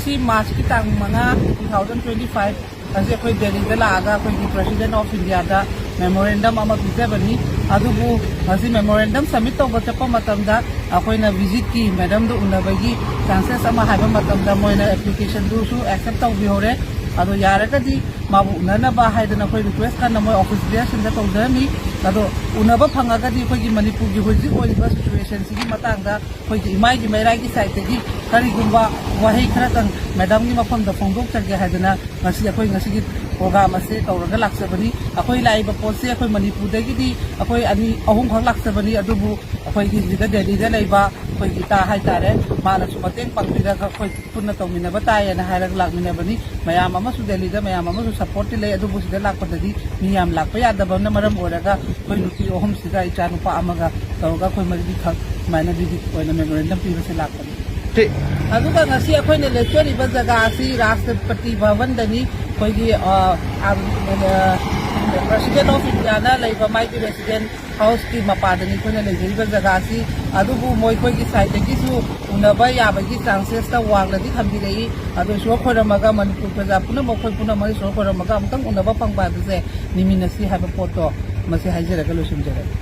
ꯉꯁꯤ ꯃꯥꯔꯆꯀꯤ ꯇꯥꯡ 5, 2025 ꯑꯁꯤ ꯑꯩꯈꯣꯏ ꯗꯦꯜꯂꯤꯗ ꯂꯥꯛꯑꯒ ꯑꯩꯈꯣꯏꯒꯤ ꯄ꯭ꯔꯦꯁꯤꯗꯦꯟ ꯑꯣꯐ ꯏꯟꯗꯤꯌꯥꯗ ꯃꯦꯃꯣꯔꯦꯟꯗꯝ ꯑꯃ ꯄꯤꯖꯕꯅꯤ ꯑꯗꯨꯕꯨ ꯉꯁꯤ ꯃꯦꯃꯣꯔꯦꯟꯗꯝ ꯁꯕꯃꯤꯠ ꯇꯧꯕ ꯆꯠꯄ ꯃꯇꯝꯗ ꯑꯩꯈꯣꯏꯅ ꯚꯤꯖꯤꯠꯀꯤ ꯃꯦꯗꯥꯝꯗ ꯎꯅꯕꯒꯤ ꯆꯥꯟꯁꯦꯁ ꯑꯃ ꯍꯥꯏꯕ ꯃꯇꯝꯗ ꯃꯣꯏꯅ ꯑꯦꯄ꯭ꯂꯤꯀꯦꯁꯟꯗꯨꯁꯨ ꯑꯦꯛꯁꯦꯞ ꯇꯧꯕꯤꯍꯧꯔꯦ ꯑꯗꯣ ꯌꯥꯔꯒꯗꯤ ꯃꯥꯕꯨ ꯎꯅꯅꯕ ꯍꯥꯏꯗꯅ ꯑꯩꯈꯣꯏ ꯔꯤꯀ꯭ꯋꯦꯁ ꯀꯟꯅ ꯃꯣꯏ ꯑꯣꯐꯤꯁ ꯕꯦꯌꯔꯁꯤꯡꯗ ꯇꯧꯖꯔꯝꯃꯤ ꯑꯗꯣ ꯎꯅꯕ ꯐꯪꯉꯒꯗꯤ ꯑꯩꯈꯣꯏꯒꯤ ꯃꯅꯤꯄꯨꯔꯒꯤ ꯍꯧꯖꯤꯛ ꯑꯣꯏꯔꯤꯕ ꯁꯤꯆꯨꯋꯦꯁꯟꯁꯤꯒꯤ ꯃꯇꯥꯡꯗ ꯑꯩꯈꯣꯏꯒꯤ ꯏꯃꯥꯏꯒꯤ ꯃꯩꯔꯥꯏꯒꯤ ꯁꯥꯏꯠꯇꯒꯤ ꯀꯔꯤꯒꯨꯝꯕ ꯋꯥꯍꯩ ꯈꯔꯇꯪ ꯃꯦꯗꯥꯝꯒꯤ ꯃꯐꯝꯗ ꯐꯣꯡꯗꯣꯛꯆꯒꯦ ꯍꯥꯏꯗꯅ ꯑꯩꯈꯣꯏ ꯉꯁꯤꯒꯤ ꯄ꯭ꯔꯣꯒ꯭ꯔꯥꯝ ꯑꯁꯤ ꯇꯧꯔꯒ ꯂꯥꯛꯆꯕꯅꯤ ꯑꯩꯈꯣꯏ ꯂꯥꯛꯏꯕ ꯄꯣꯠꯁꯦ ꯑꯩꯈꯣꯏ ꯃꯅꯤꯄꯨꯔꯗꯒꯤꯗꯤ ꯑꯩꯈꯣꯏ 2-3 ꯈꯛ ꯂꯥꯛꯆꯕꯅꯤ ꯑꯗꯨꯕꯨ ꯑꯩꯈꯣꯏꯒꯤ ꯁꯤꯗ ꯗꯦꯜꯂꯤꯗ ꯂꯩꯕ ꯑꯩꯈꯣꯏꯒꯤ ꯏꯇꯥ ꯍꯥꯏꯇꯥꯔꯦ ꯃꯥꯅꯁꯨ ꯃꯇꯦꯡ ꯄꯥꯡꯕꯤꯔꯒ ꯑꯩꯈꯣꯏ ꯄꯨꯟꯅ ꯇꯧꯃꯤꯟꯅꯕ ꯇꯥꯏꯌꯦꯅ ꯍꯥꯏꯔꯒ ꯂꯥꯛꯃꯤꯟꯅꯕꯅꯤ ꯃꯌꯥꯝ ꯑꯃꯁꯨ ꯗꯦꯜꯂꯤꯗ ꯃꯌꯥꯝ ꯑꯃꯁꯨ ꯁꯄꯣꯔꯠꯇꯤ ꯂꯩ ꯑꯗꯨꯕꯨ ꯁꯤꯗ ꯂꯥꯛꯄꯗꯗꯤ ꯃꯤ ꯌꯥꯝ ꯂꯥꯛꯄ ꯌꯥꯗꯕꯅ ꯃꯔꯝ ꯑꯣꯏꯔꯒ ꯑꯩꯈꯣই ꯅꯨꯄꯤ 3 ꯏꯆꯥ ꯅꯨꯄꯥ ꯑꯃꯒ ꯇꯧꯔꯒ ꯑꯩꯈꯣꯏ 4 ꯈꯛ ꯁꯨꯃꯥꯏꯅ ꯚꯤꯖꯤꯠ ꯑꯣꯏꯅ ꯃꯦꯃꯣꯔꯦꯟꯗꯝ ꯄꯤꯕꯁꯦ ꯂꯥꯛꯄꯅꯤ ꯑꯗꯨꯒ ꯉꯁꯤ ꯑꯩꯈꯣꯏꯅ ꯂꯦꯞꯆꯔꯤꯕ ꯖꯒꯥ ꯑꯁꯤ ꯔꯥꯁꯇ꯭ꯔꯄꯇꯤ ꯚꯕꯟꯗꯅꯤ ꯑꯩꯈꯣꯏꯒꯤ ꯄ꯭ꯔꯦꯁꯤꯗꯦꯟ ꯑꯣꯐ ꯏꯟꯗꯤꯌꯥꯅ ꯂꯩꯕ ꯃꯥꯒꯤ ꯔꯦꯁꯤꯗꯦꯟ ꯍꯥꯎꯁꯀꯤ ꯃꯄꯥꯗꯅꯤ ꯑꯩꯈꯣꯏꯅ ꯂꯩꯖꯔꯤꯕ ꯖꯒꯥ ꯑꯁꯤ ꯑꯗꯨꯕꯨ ꯃꯣꯏꯈꯣꯏꯒꯤ ꯁꯥꯏꯠꯇꯒꯤꯁꯨ ꯎꯅꯕ ꯌꯥꯕꯒꯤ ꯆꯥꯟꯁꯦꯁꯇ ꯋꯥꯡꯅꯗꯤ ꯊꯝꯕꯤꯔꯛꯏ ꯑꯗꯣ ꯏꯁꯣꯔ ꯈꯣꯏꯔꯝꯃꯒ ꯃꯅꯤꯄꯨꯔ ꯄ꯭ꯔꯖꯥ ꯄꯨꯝꯅꯃꯛ ꯑꯩꯈꯣꯏ ꯄꯨꯝꯅꯃꯛ ꯏꯁꯣꯔ ꯈꯣꯏꯔꯝꯃꯒ ꯑꯃꯨꯛꯇꯪ ꯎꯅꯕ ꯐꯪꯕ ꯍꯥꯏꯕꯁꯦ ꯅꯤꯃꯤꯟꯅꯁꯤ ꯍꯥꯏꯕ ꯄꯣꯠꯇꯣ ꯃꯁꯤ ꯍꯥꯏꯖꯔꯒ ꯂꯣꯏꯁꯤꯟꯖꯔꯒꯦ